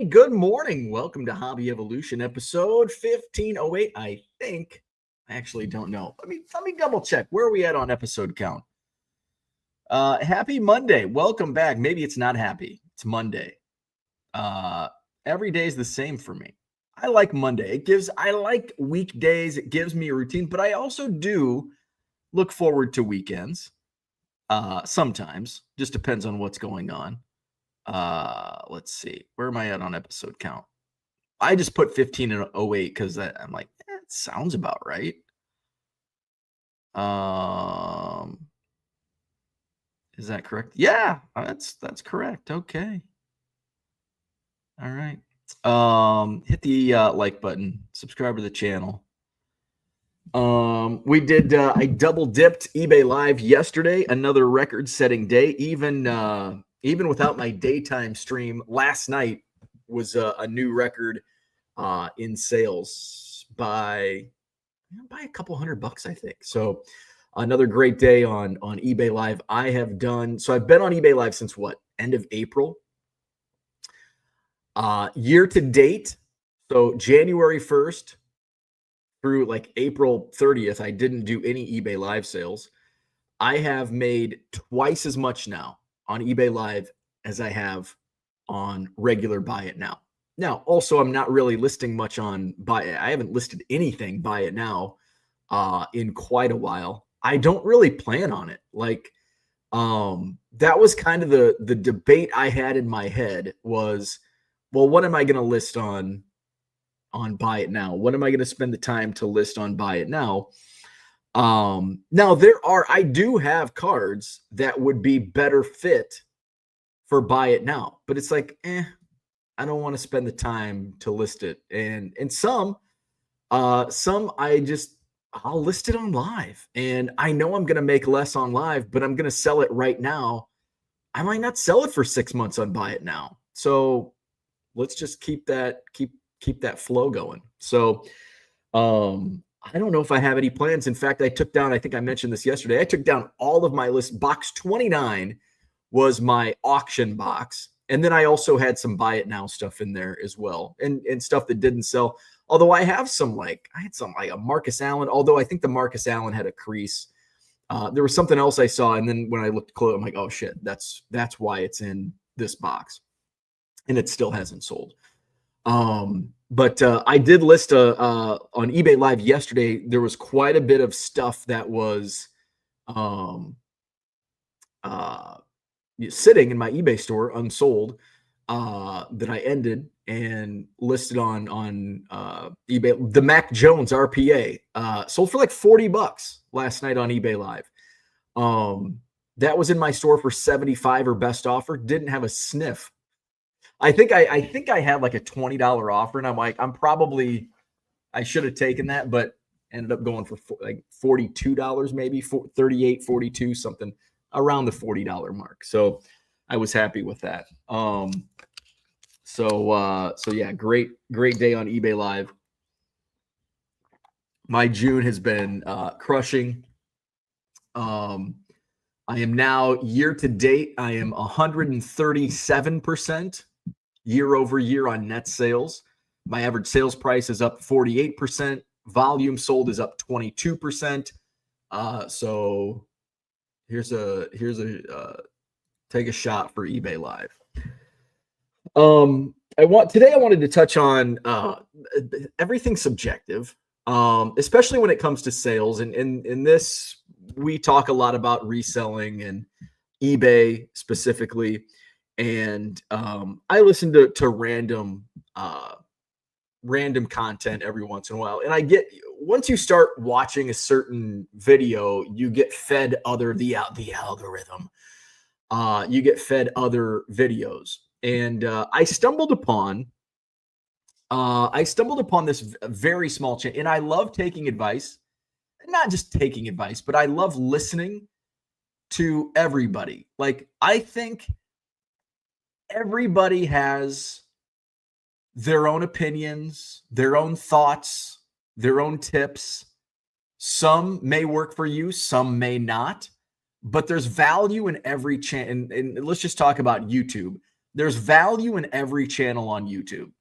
Good morning. Welcome to Hobby Evolution, episode 1508. I think. I actually don't know. Let me double check. Where are we at on episode count? Happy Monday. Welcome back. Maybe it's not happy. It's Monday. Every day is the same for me. I like Monday. I like weekdays. It gives me a routine, but I also do look forward to weekends. Sometimes. Just depends on what's going on. Let's see. Where am I at on episode count? I just put 1508 because I'm like, it sounds about right. Is that correct? Yeah, that's correct. Okay. All right. Hit the like button, subscribe to the channel. We did I double dipped eBay Live yesterday, another record-setting day, even without my daytime stream. Last night was a new record in sales by a couple $100, I think. So another great day on eBay Live. I've been on eBay Live since end of April. Year to date, so January 1st through like April 30th, I didn't do any eBay Live sales. I have made twice as much now on eBay Live as I have on regular Buy It Now. Now, also, I'm not really listing much on Buy It. I haven't listed anything Buy It Now in quite a while. I don't really plan on it. That was kind of the debate I had in my head was, well, what am I going to list on Buy It Now? What am I going to spend the time to list on Buy It Now? Now I do have cards that would be better fit for Buy It Now, but it's like, I don't want to spend the time to list it. And some I'll list it on live, and I know I'm going to make less on live, but I'm going to sell it right now. I might not sell it for 6 months on Buy It Now. So let's just keep that flow going. So, I don't know if I have any plans. In fact, I think I mentioned this yesterday. I took down all of my list. Box 29 was my auction box. And then I also had some Buy It Now stuff in there as well, and stuff that didn't sell. Although I had some like a Marcus Allen, although I think the Marcus Allen had a crease. There was something else I saw. And then when I looked close, I'm like, oh shit, that's why it's in this box. And it still hasn't sold. But I did list on eBay Live yesterday. There was quite a bit of stuff that was sitting in my eBay store unsold that I ended and listed on eBay. The Mac Jones RPA sold for like $40 last night on eBay Live. That was in my store for $75 or best offer. Didn't have a sniff. I think I had like a $20 offer, and I'm like, I should have taken that, but ended up going for like $42, maybe 38, 42, something around the $40 mark. So I was happy with that. So yeah, great day on eBay Live. My June has been crushing. I am now year to date. I am 137% year over year on net sales. My average sales price is up 48%. Volume sold is up 22%. So here's a take a shot for eBay Live. I wanted to touch on everything subjective, especially when it comes to sales. And in this, we talk a lot about reselling and eBay specifically. And I listen to random content every once in a while. And once you start watching a certain video, you get fed the algorithm. You get fed other videos. And I stumbled upon this very small channel, and I love taking advice. Not just taking advice, but I love listening to everybody. Like, I think everybody has their own opinions, their own thoughts, their own tips. Some may work for you, some may not, but there's value in every channel. And let's just talk about YouTube. there's value in every channel on YouTube.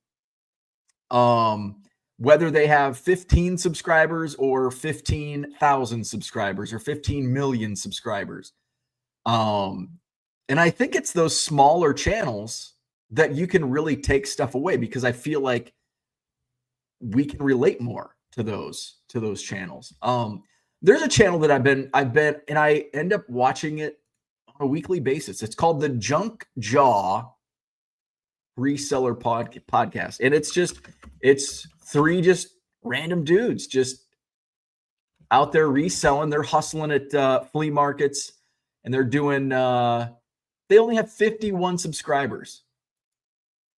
Whether they have 15 subscribers or 15,000 subscribers or 15 million subscribers. And I think it's those smaller channels that you can really take stuff away, because I feel like we can relate more to those channels. There's a channel that I've been, and I end up watching it on a weekly basis. It's called the Junk Jaw Reseller Podcast. And it's three just random dudes just out there reselling. They're hustling at flea markets, and they're doing, they only have 51 subscribers.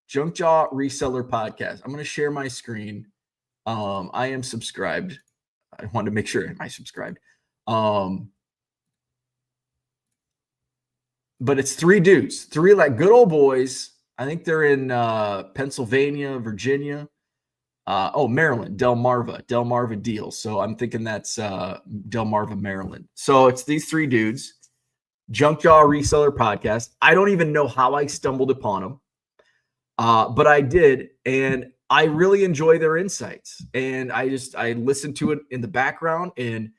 Junk Jaw Reseller Podcast. I'm going to share my screen. I am subscribed. I wanted to make sure am I subscribed. But it's three dudes, three like good old boys. I think they're in Pennsylvania, Virginia. Maryland, Delmarva Deals. So I'm thinking that's Delmarva, Maryland. So it's these three dudes, Junk Jaw Reseller Podcast. I don't even know how I stumbled upon them, but I did, and I really enjoy their insights. And I listen to it in the background, and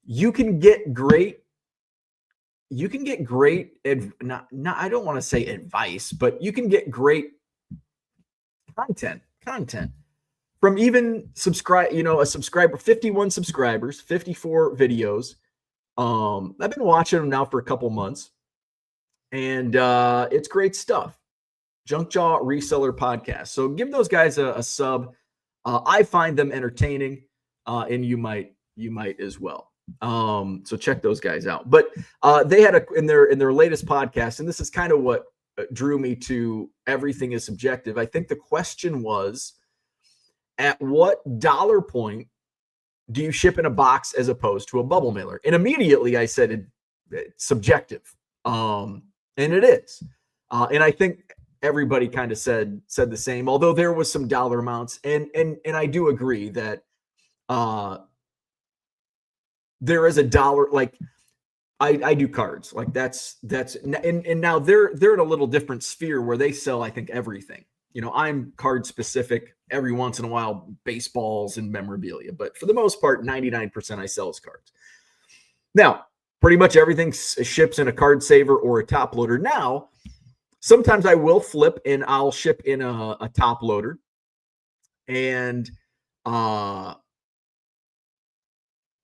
you can get great. I don't want to say advice, but you can get great content from even a subscriber, 51 subscribers, 54 videos. I've been watching them now for a couple months, and it's great stuff. Junk Jaw Reseller Podcast. So give those guys a sub. I find them entertaining, and you might as well. So check those guys out. But they had in their latest podcast, and this is kind of what drew me to Everything is Subjective. I think the question was, at what dollar point do you ship in a box as opposed to a bubble mailer? And immediately I said it's subjective. And it is. And I think everybody kind of said the same, although there was some dollar amounts. And I do agree that there is a dollar, like I do cards, like that's and now they're in a little different sphere where they sell, I think, everything. I'm card specific. Every once in a while, baseballs and memorabilia, but for the most part, 99% I sell is cards. Now, pretty much everything ships in a card saver or a top loader. Now, sometimes I will flip and I'll ship in a top loader, and I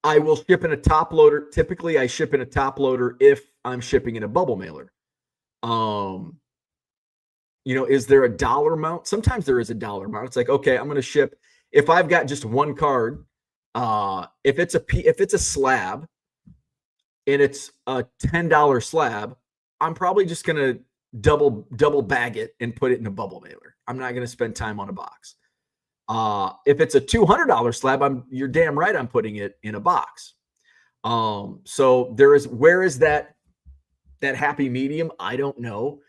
will ship in a top loader. Typically, I ship in a top loader if I'm shipping in a bubble mailer. Is there a dollar amount? Sometimes there is a dollar amount. It's like, okay, I'm going to ship. If I've got just one card, if it's a slab and it's a $10 slab, I'm probably just going to double bag it and put it in a bubble mailer. I'm not going to spend time on a box. If it's a $200 slab, you're damn right I'm putting it in a box. So where is that happy medium? I don't know.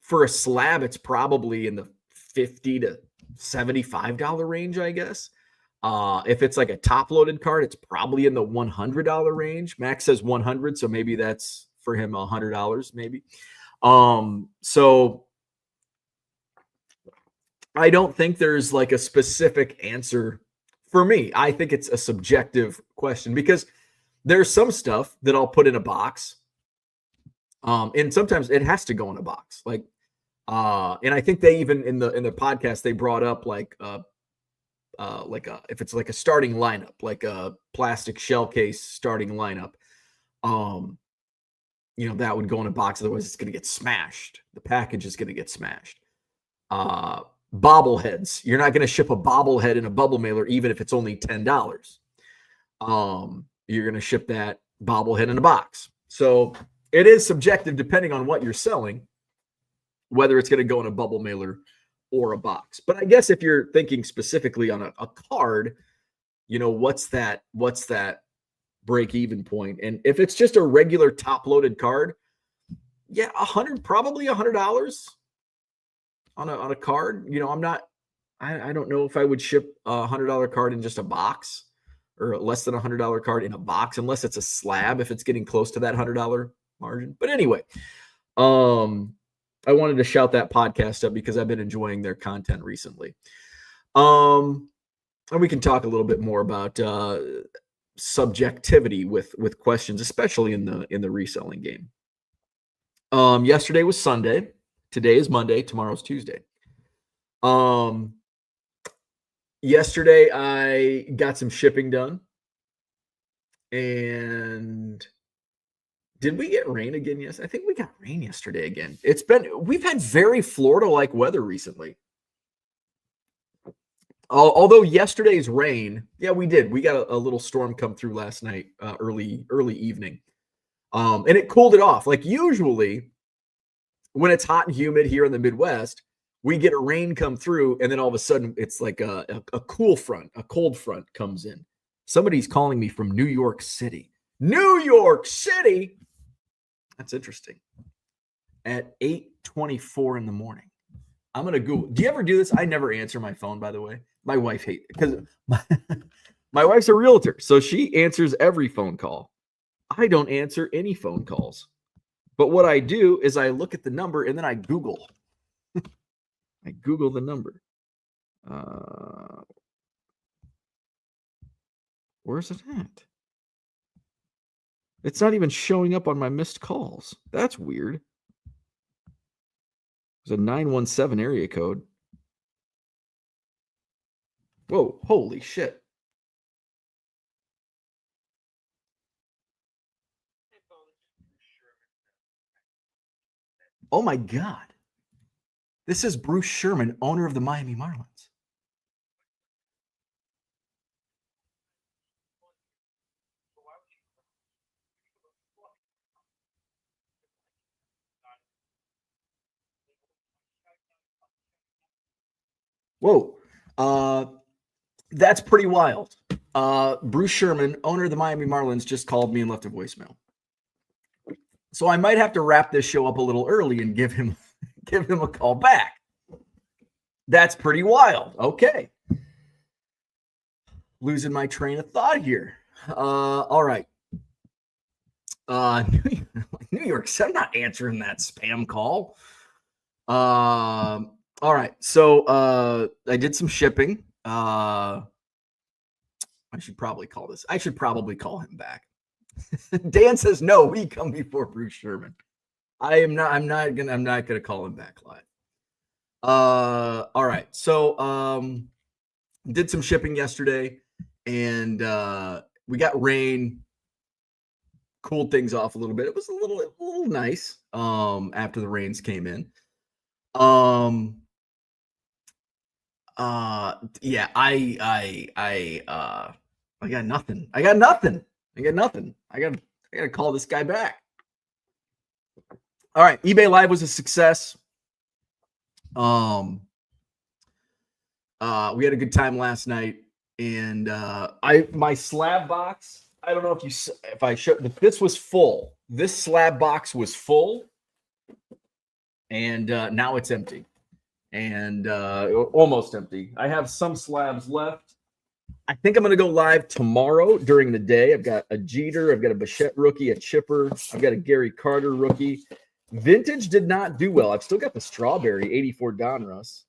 For a slab, it's probably in the $50 to $75 range, I guess. If it's like a top-loaded card, it's probably in the $100 range. Max says 100, so maybe that's for him $100, maybe. So I don't think there's like a specific answer for me. I think it's a subjective question, because there's some stuff that I'll put in a box. And sometimes it has to go in a box. Like, and I think they even in the podcast, they brought up if it's like a starting lineup, like a plastic shell case starting lineup, that would go in a box. Otherwise it's going to get smashed. The package is going to get smashed. Bobbleheads. You're not going to ship a bobblehead in a bubble mailer, even if it's only $10. You're going to ship that bobblehead in a box. So it is subjective depending on what you're selling, whether it's going to go in a bubble mailer or a box. But I guess if you're thinking specifically on a card, what's that break-even point? And if it's just a regular top-loaded card, yeah, probably $100 on a card. I don't know if I would ship a $100 card in just a box, or less than $100 card in a box, unless it's a slab, if it's getting close to that $100 margin. But anyway, I wanted to shout that podcast up because I've been enjoying their content recently. And we can talk a little bit more about subjectivity with questions, especially in the reselling game. Yesterday was Sunday. Today is Monday. Tomorrow's Tuesday. Yesterday I got some shipping done. And did we get rain again? Yes, I think we got rain yesterday again. We've had very Florida-like weather recently. Although yesterday's rain, yeah, we did. We got a little storm come through last night, early evening. And it cooled it off. Like usually when it's hot and humid here in the Midwest, we get a rain come through, and then all of a sudden it's like a cool front, a cold front comes in. Somebody's calling me from New York City. New York City? That's interesting. At 8:24 in the morning. I'm going to Google. Do you ever do this? I never answer my phone, by the way. My wife hates it because my wife's a realtor, so she answers every phone call. I don't answer any phone calls. But what I do is I look at the number and then I Google. I Google the number. Where's it at? It's not even showing up on my missed calls. That's weird. There's a 917 area code. Whoa, holy shit. Oh my God. This is Bruce Sherman, owner of the Miami Marlins. Whoa. That's pretty wild. Bruce Sherman, owner of the Miami Marlins, just called me and left a voicemail. So I might have to wrap this show up a little early and give him a call back. That's pretty wild. Okay. Losing my train of thought here. All right. New York City, I'm not answering that spam call. All right. So I did some shipping. I should probably call him back. Dan says no, we come before Bruce Sherman. I'm not gonna call him back live. All right. So did some shipping yesterday, and we got rain, cooled things off a little bit. It was a little nice after the rains came in. Yeah, I got nothing. I gotta call this guy back. All right, eBay Live was a success. We had a good time last night, and my slab box. I don't know if I showed, but this was full. This slab box was full, and now it's empty, and almost empty. I have some slabs left. I think I'm going to go live tomorrow during the day. I've got a Jeter, I've got a Bichette rookie, a Chipper, I've got a Gary Carter rookie. Vintage did not do well. I've still got the Strawberry 84 Donruss.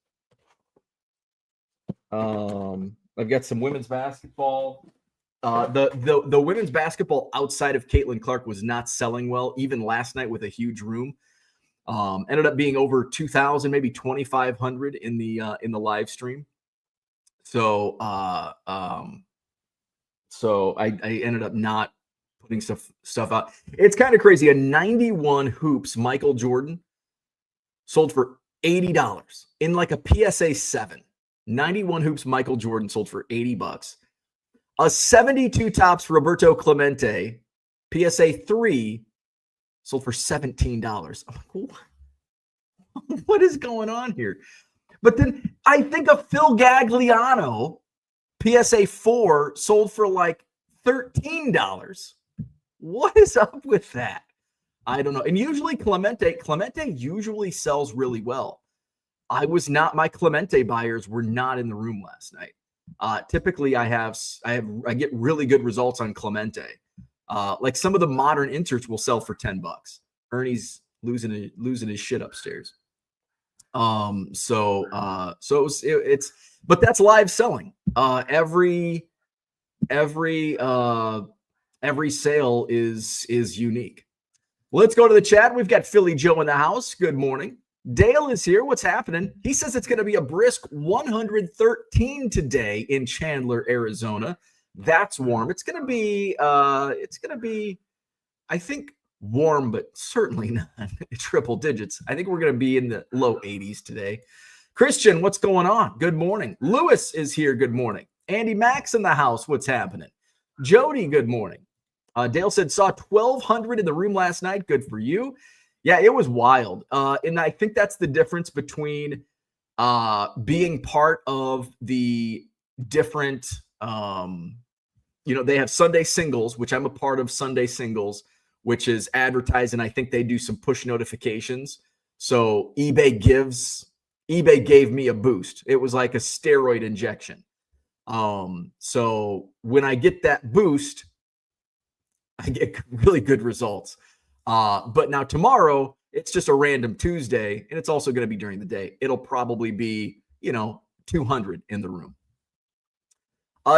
I've got some women's basketball. The women's basketball outside of Caitlin Clark was not selling well, even last night with a huge room. Ended up being over 2,000, maybe 2,500 in the live stream. So I ended up not putting stuff out. It's kind of crazy. A 91 hoops Michael Jordan sold for $80 in like a PSA 7. 91 hoops Michael Jordan sold for $80. A 72 tops Roberto Clemente PSA 3 sold for $17. I'm like, what is going on here? But then I think a Phil Gagliano PSA 4 sold for like $13. What is up with that? I don't know. And usually Clemente usually sells really well. My Clemente buyers were not in the room last night. Typically I get really good results on Clemente. Like some of the modern inserts will sell for $10. Ernie's losing his shit upstairs. It's but that's live selling. Every sale is unique. Let's go to the chat. We've got Philly Joe in the house. Good morning. Dale is here. What's happening? He says it's going to be a brisk 113 today in Chandler, Arizona. That's warm. It's going to be I think warm, but certainly not triple digits. I think we're going to be in the low 80s today. Christian, what's going on? Good morning. Lewis is here. Good morning. Andy Max in the house. What's happening? Jody, good morning. Dale said, saw 1,200 in the room last night. Good for you. Yeah, it was wild. And I think that's the difference between being part of the different, they have Sunday Singles, which I'm a part of Sunday Singles, which is advertised, and I think they do some push notifications. So eBay gave me a boost. It was like a steroid injection. So when I get that boost, I get really good results. But now tomorrow, it's just a random Tuesday, and it's also going to be during the day. It'll probably be, 200 in the room.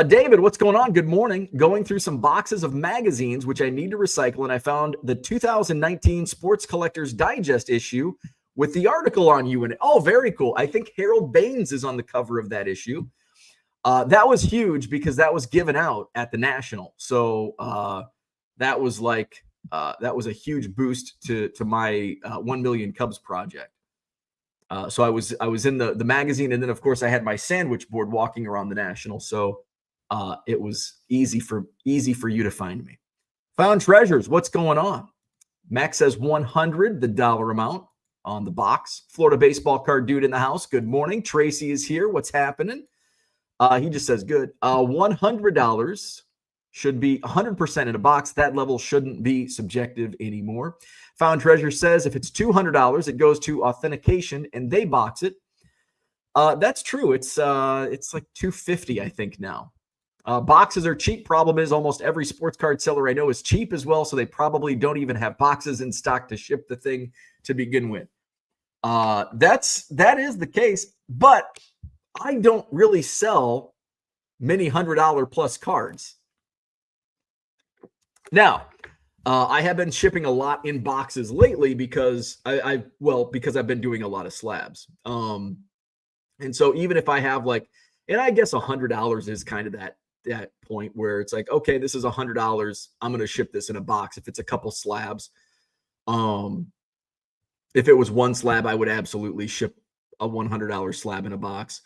David, what's going on? Good morning. Going through some boxes of magazines, which I need to recycle, and I found the 2019 Sports Collectors Digest issue with the article on you in it. Oh, very cool. I think Harold Baines is on the cover of that issue. That was huge because that was given out at the National. So that was a huge boost to my 1 Million Cubs project. So I was in the magazine, and then of course I had my sandwich board walking around the National. So it was easy for you to find me. Found treasures. What's going on? Max says 100, the dollar amount on the box. Florida baseball card dude in the house. Good morning. Tracy is here. What's happening? He just says good. $100 should be 100% in a box. That level shouldn't be subjective anymore. Found Treasure says if it's $200, it goes to authentication and they box it. That's true. It's like $250, I think now. Boxes are cheap. Problem is almost every sports card seller I know is cheap as well, so they probably don't even have boxes in stock to ship the thing to begin with. That is the case, but I don't really sell many $100 plus cards. Now, I have been shipping a lot in boxes lately because because I've been doing a lot of slabs. And so even if I have and I guess $100 is kind of that point where it's like, okay, this is $100. I'm going to ship this in a box. If it's a couple slabs, if it was one slab, I would absolutely ship a $100 slab in a box.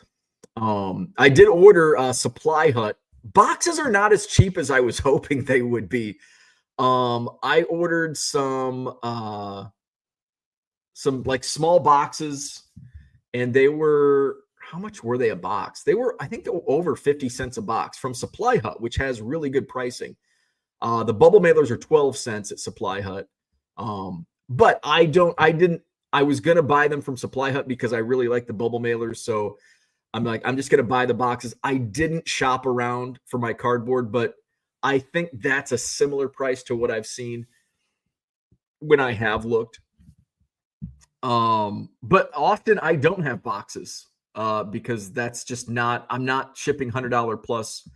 I did order a Supply Hut. Boxes are not as cheap as I was hoping they would be. I ordered some small boxes, and they were, how much were they a box? I think they were over 50 cents a box from Supply Hut, which has really good pricing. The bubble mailers are 12 cents at Supply Hut. But I was going to buy them from Supply Hut because I really like the bubble mailers. So I'm just going to buy the boxes. I didn't shop around for my cardboard, but I think that's a similar price to what I've seen when I have looked. But often I don't have boxes because that's just I'm not shipping $100 plus.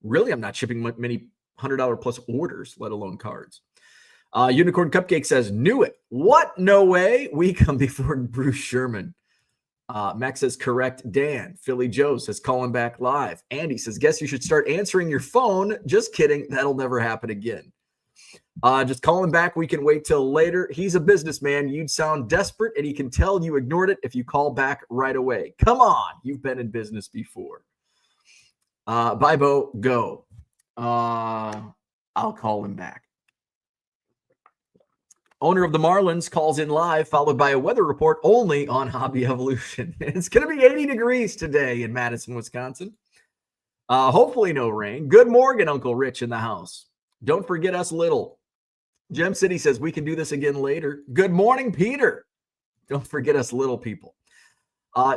Really, I'm not shipping many $100 plus orders, let alone cards. Unicorn Cupcake says, knew it. What? No way. We come before Bruce Sherman. Max says, correct, Dan. Philly Joe says, calling back live. Andy says, guess you should start answering your phone. Just kidding. That'll never happen again. Just calling back. We can wait till later. He's a businessman. You'd sound desperate, and he can tell you ignored it if you call back right away. Come on. You've been in business before. Bye, Bo. Go. I'll call him back. Owner of the Marlins calls in live, followed by a weather report only on Hobby Evolution. It's going to be 80 degrees today in Madison, Wisconsin. Hopefully no rain. Good morning, Uncle Rich in the house. Don't forget us little. Gem City says we can do this again later. Good morning, Peter. Don't forget us little people.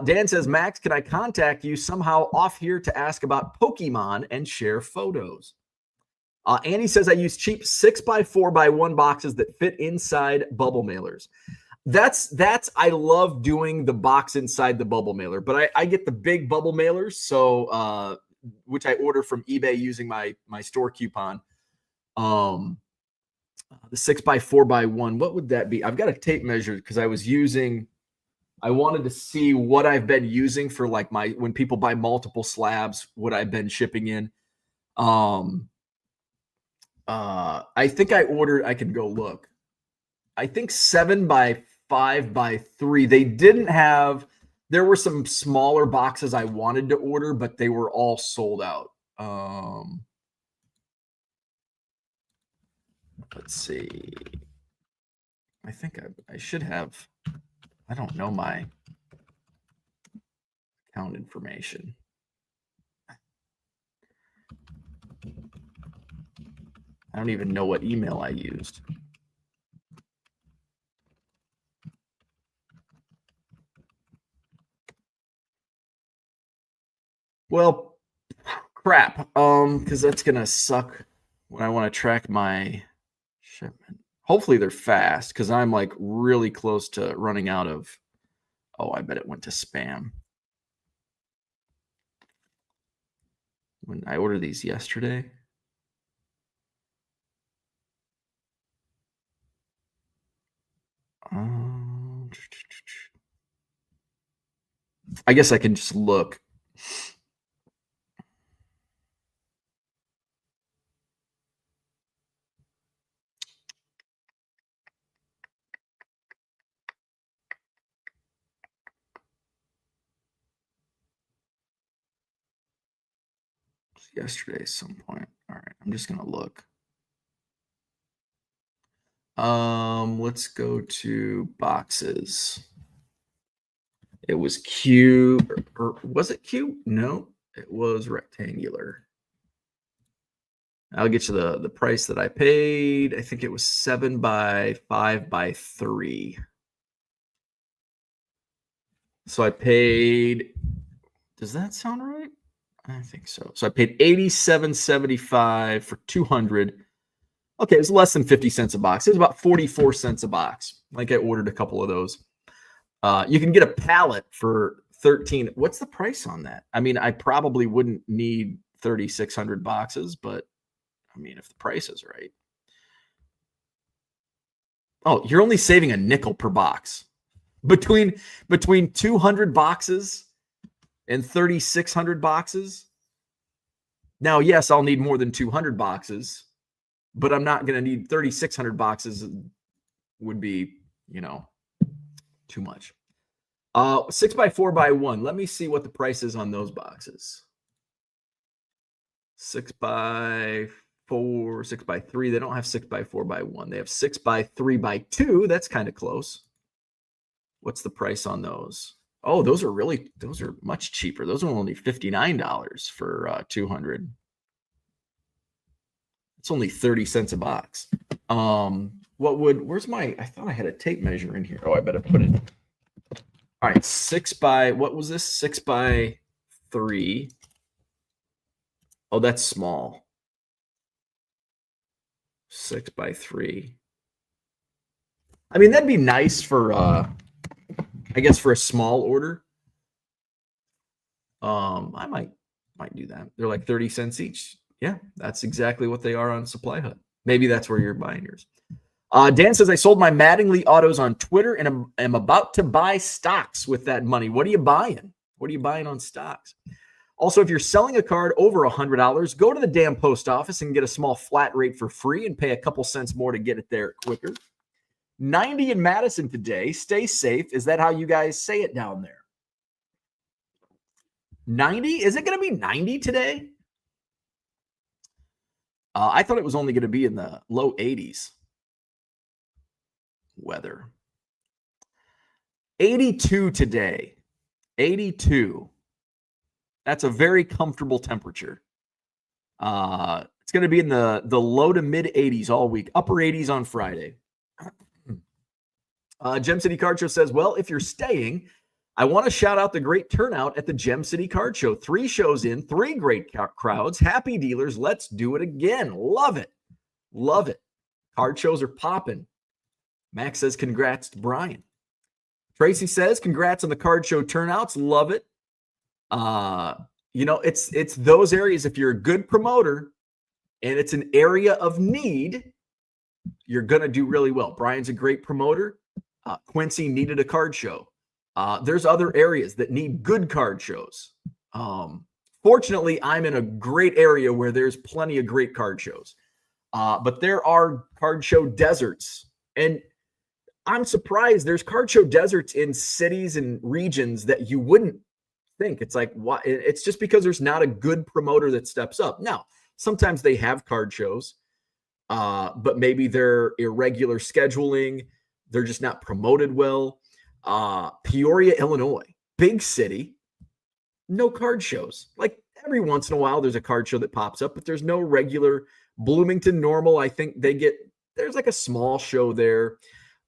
Dan says, Max, can I contact you somehow off here to ask about Pokemon and share photos? Andy says I use cheap 6x4x1 boxes that fit inside bubble mailers. That's I love doing the box inside the bubble mailer, but I get the big bubble mailers, so which I order from eBay using my store coupon. Um, the 6x4x1, what would that be? I've got a tape measure because I wanted to see what I've been using for like when people buy multiple slabs, what I've been shipping in. I think I can go look. I think 7x5x3. There were some smaller boxes I wanted to order, but they were all sold out. Let's see. I think I should have. I don't know my account information. I don't even know what email I used. Well, crap. Because that's gonna suck when I want to track my shipment. Hopefully they're fast because I'm like really close to running out of. Oh, I bet it went to spam. When I ordered these yesterday. I guess I can just look. Yesterday at some point. All right, I'm just gonna look. Let's go to boxes. It was cube, or was it cube? No, it was rectangular. I'll get you the price that I paid. I think it was 7x5x3. So I paid. Does that sound right? I think so. So I paid $87.75 for 200. Okay, it was less than 50 cents a box. It was about 44 cents a box. Like I ordered a couple of those. You can get a pallet for 13. What's the price on that? I mean, I probably wouldn't need 3,600 boxes, but I mean, if the price is right. Oh, you're only saving a nickel per box. Between 200 boxes and 3,600 boxes. Now, yes, I'll need more than 200 boxes, but I'm not going to need 3,600 boxes. Would be, too much. 6x4x1. Let me see what the price is on those boxes. 6x4, 6x3. They don't have 6x4x1. They have 6x3x2. That's kind of close. What's the price on those? Oh, those are much cheaper. Those are only $59 for 200. It's only 30 cents a box. Where's I thought I had a tape measure in here. Oh, I better put it. All right, what was this? 6x3. Oh, that's small. 6x3. I mean, that'd be nice for, I guess, for a small order. I might do that. They're like 30 cents each. Yeah, that's exactly what they are on Supply Hut. Maybe that's where you're buying yours. Dan says, I sold my Mattingly autos on Twitter and am about to buy stocks with that money. What are you buying? What are you buying on stocks? Also, if you're selling a card over $100, go to the damn post office and get a small flat rate for free and pay a couple cents more to get it there quicker. 90 in Madison today. Stay safe. Is that how you guys say it down there? 90? Is it going to be 90 today? I thought it was only going to be in the low 80s. Weather. 82 today. 82. That's a very comfortable temperature. It's going to be in the low to mid 80s all week. Upper 80s on Friday. Gem City Card Show says, well, if you're staying, I want to shout out the great turnout at the Gem City Card Show. 3 shows in, 3 great crowds. Happy dealers. Let's do it again. Love it. Love it. Card shows are popping. Max says, congrats to Brian. Tracy says, congrats on the card show turnouts. Love it. It's those areas. If you're a good promoter and it's an area of need, you're going to do really well. Brian's a great promoter. Quincy needed a card show. There's other areas that need good card shows. Fortunately, I'm in a great area where there's plenty of great card shows. But there are card show deserts. And I'm surprised there's card show deserts in cities and regions that you wouldn't think. It's like, why? It's just because there's not a good promoter that steps up. Now, sometimes they have card shows, but maybe they're irregular scheduling. They're just not promoted well. Peoria, Illinois, big city, no card shows. Like every once in a while, there's a card show that pops up, but there's no regular. Bloomington Normal, I think there's like a small show there.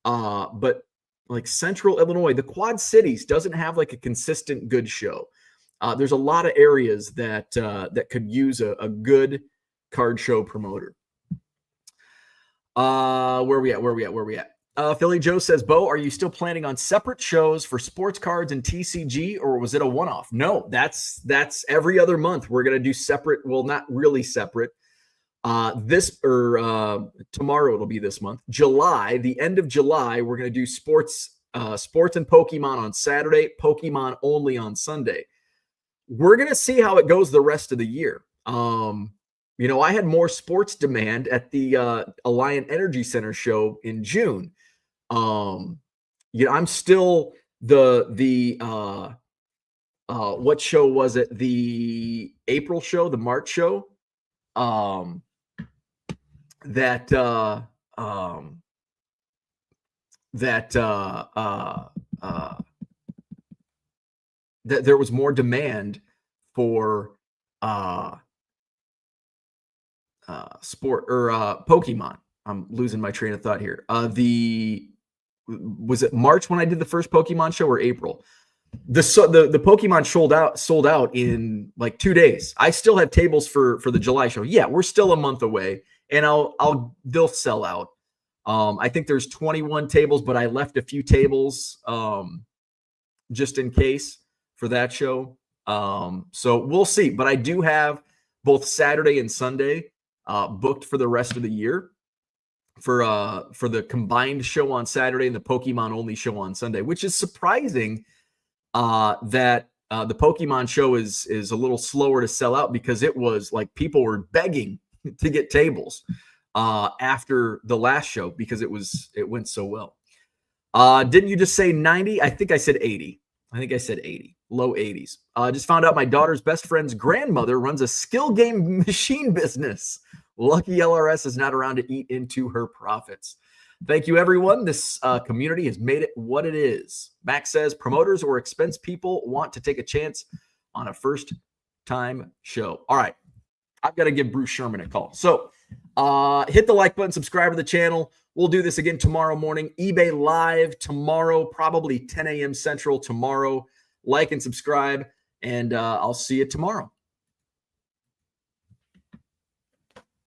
But like Central Illinois, the Quad Cities doesn't have like a consistent good show. There's a lot of areas that could use a good card show promoter. Where we at? Philly Joe says, Bo, are you still planning on separate shows for sports cards and TCG, or was it a one-off? No, that's every other month. We're going to do separate. Well, not really separate. Tomorrow it'll be this month. July, the end of July, we're going to do sports and Pokemon on Saturday, Pokemon only on Sunday. We're going to see how it goes the rest of the year. I had more sports demand at the Alliant Energy Center show in June. I'm still what show was it? The April show, the March show. That there was more demand for sport or Pokemon. I'm losing my train of thought here. Was it March when I did the first Pokemon show, or April? The Pokemon sold out in like 2 days. I still have tables for the July show. Yeah, we're still a month away, and they'll sell out. I think there's 21 tables, but I left a few tables just in case for that show. So we'll see. But I do have both Saturday and Sunday booked for the rest of the year for the combined show on Saturday and the Pokemon only show on Sunday, which is surprising. That the Pokemon show is a little slower to sell out, because it was like people were begging to get tables after the last show because it went so well. Didn't you just say 90? I think I said 80. Low 80s. Just found out my daughter's best friend's grandmother runs a skill game machine business. Lucky LRS is not around to eat into her profits. Thank you, everyone. This community has made it what it is. Max says, promoters or expense people want to take a chance on a first-time show. All right. I've got to give Bruce Sherman a call. So hit the like button, subscribe to the channel. We'll do this again tomorrow morning. eBay Live tomorrow, probably 10 a.m. Central tomorrow. Like and subscribe, and I'll see you tomorrow.